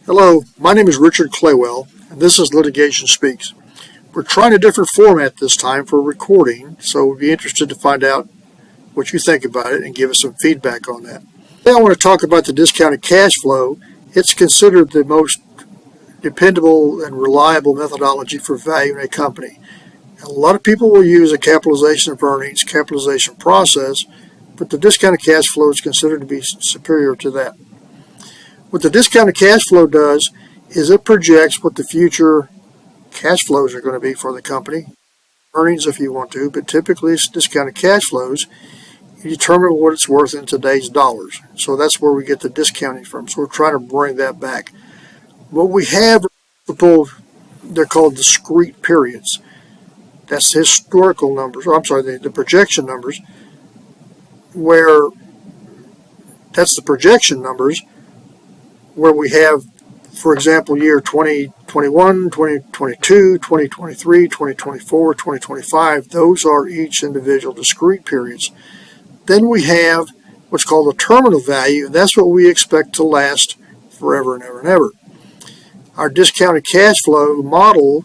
Hello, my name is Richard Claywell, and this is Litigation Speaks. We're trying a different format this time for recording, so we'd be interested to find out what you think about it and give us some feedback on that. Today I want to talk about the discounted cash flow. It's considered the most dependable and reliable methodology for valuing a company. A lot of people will use a capitalization of earnings, capitalization process, but the discounted cash flow is considered to be superior to that. What the discounted cash flow does is it projects what the future cash flows are going to be for the company, earnings if you want to, but typically it's discounted cash flows. You determine what it's worth in today's dollars. So that's where we get the discounting from. So we're trying to bring that back. What we have, they're called discrete periods. That's historical numbers, the projection numbers, where that's the projection numbers, where we have, for example, year 2021, 2022, 2023, 2024, 2025. Those are each individual discrete periods. Then we have what's called a terminal value, and that's what we expect to last forever and ever and ever. Our discounted cash flow model,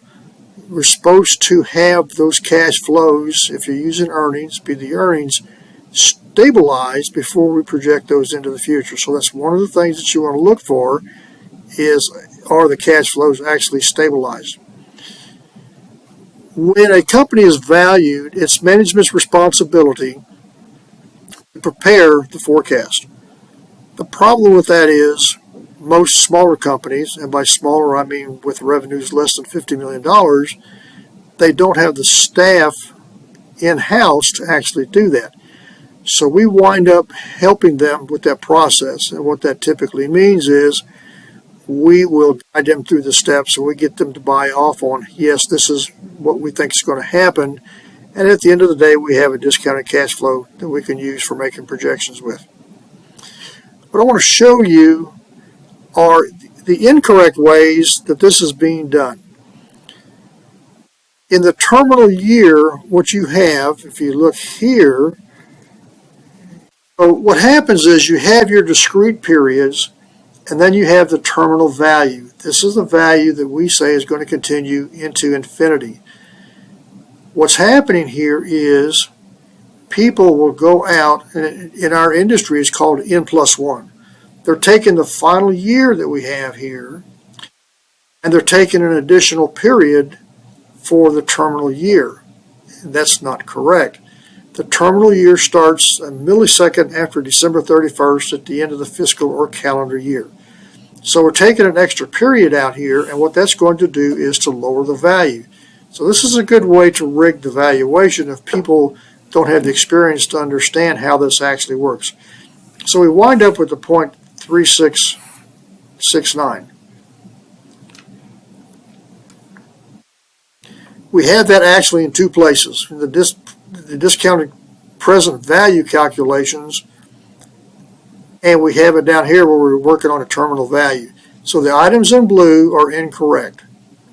we're supposed to have those cash flows, if you're using earnings, be the earnings stabilized before we project those into the future. So that's one of the things that you want to look for is, are the cash flows actually stabilized? When a company is valued, it's management's responsibility to prepare the forecast. The problem with that is most smaller companies, and by smaller I mean with revenues less than $50 million, they don't have the staff in-house to actually do that. So we wind up helping them with that process, and what that typically means is we will guide them through the steps and we get them to buy off on, yes, this is what we think is going to happen, and at the end of the day we have a discounted cash flow that we can use for making projections with. What I want to show you are the incorrect ways that this is being done. In the terminal year, what you have, if you look here, so what happens is you have your discrete periods, and then you have the terminal value. This is the value that we say is going to continue into infinity. What's happening here is people will go out, and in our industry it's called N+1. They're taking the final year that we have here, and they're taking an additional period for the terminal year. And that's not correct. The terminal year starts a millisecond after December 31st at the end of the fiscal or calendar year. So we're taking an extra period out here, and what that's going to do is to lower the value. So this is a good way to rig the valuation if people don't have the experience to understand how this actually works. So we wind up with the 0.3669. We have that actually in two places. The discounted present value calculations, and we have it down here where we're working on a terminal value. So the items in blue are incorrect.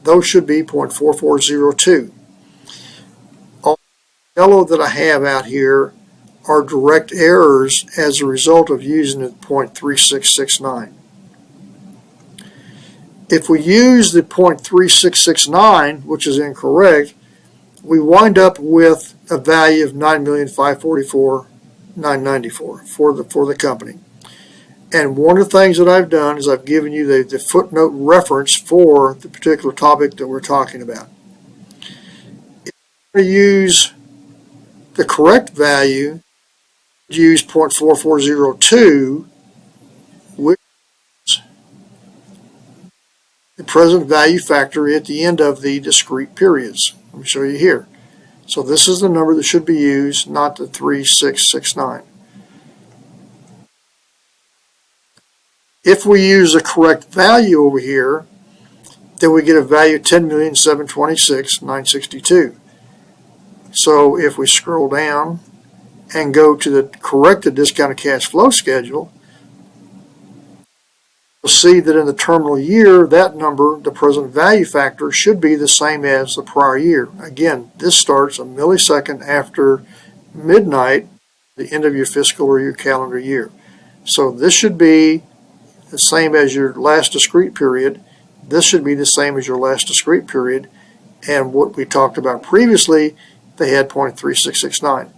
Those should be 0.4402. All the yellow that I have out here are direct errors as a result of using the 0.3669. If we use the 0.3669, which is incorrect, we wind up with a value of $9,544,994 for the company. And one of the things that I've done is I've given you the footnote reference for the particular topic that we're talking about. If you want to use the correct value, use 0.4402, which is the present value factor at the end of the discrete periods. Let me show you here. So this is the number that should be used, not the 3669. If we use the correct value over here, then we get a value of $10,726,962. So if we scroll down and go to the corrected discounted cash flow schedule, you'll see that in the terminal year, that number, the present value factor, should be the same as the prior year. Again, this starts a millisecond after midnight, the end of your fiscal or your calendar year. So this should be the same as your last discrete period. This should be the same as your last discrete period. And what we talked about previously, they had 0.3669.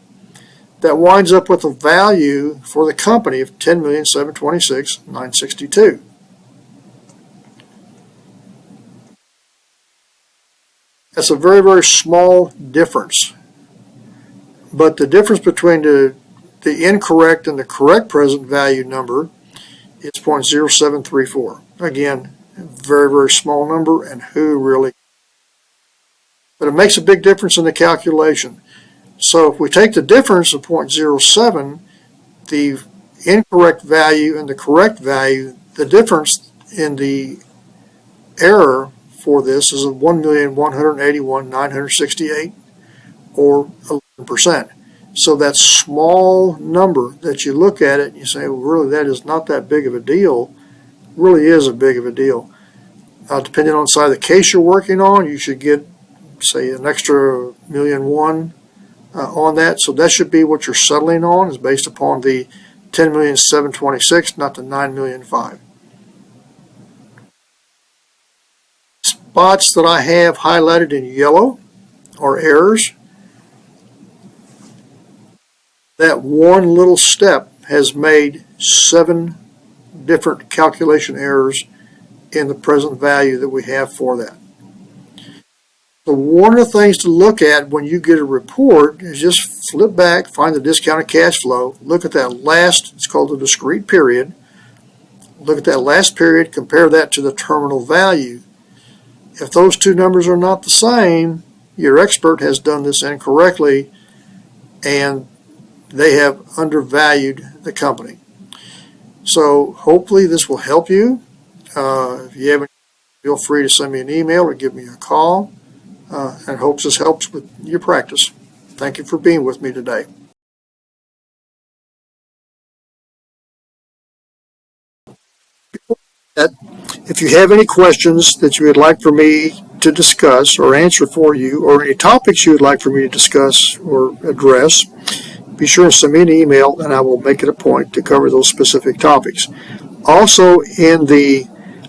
That winds up with a value for the company of $10,726,962. That's a very, very small difference. But the difference between the incorrect and the correct present value number is 0.0734. Again, a very, very small number, and who really? But it makes a big difference in the calculation. So if we take the difference of 0.07, the incorrect value and the correct value, the difference in the error for this is 1,181,968, or 11%. So that small number that you look at it and you say, well, really, that is not that big of a deal, really is a big of a deal. Depending on the side of the case you're working on, you should get, say, an extra $1.1 million on that. So that should be what you're settling on, is based upon the $10,726,000, not the $9,005,000. Spots that I have highlighted in yellow are errors. That one little step has made 7 different calculation errors in the present value that we have for that. So one of the things to look at when you get a report is just flip back, find the discounted cash flow, look at that last, it's called the discrete period, look at that last period, compare that to the terminal value. If those two numbers are not the same, your expert has done this incorrectly and they have undervalued the company. So hopefully this will help you. If you haven't, feel free to send me an email or give me a call. And hope this helps with your practice. Thank you for being with me today. If you have any questions that you would like for me to discuss or answer for you, or any topics you would like for me to discuss or address, be sure to send me an email and I will make it a point to cover those specific topics. Also, in the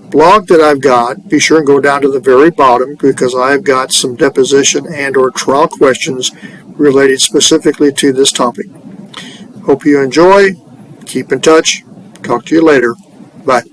blog that I've got, be sure and go down to the very bottom, because I've got some deposition and or trial questions related specifically to this topic. Hope you enjoy. Keep in touch. Talk to you later. Bye.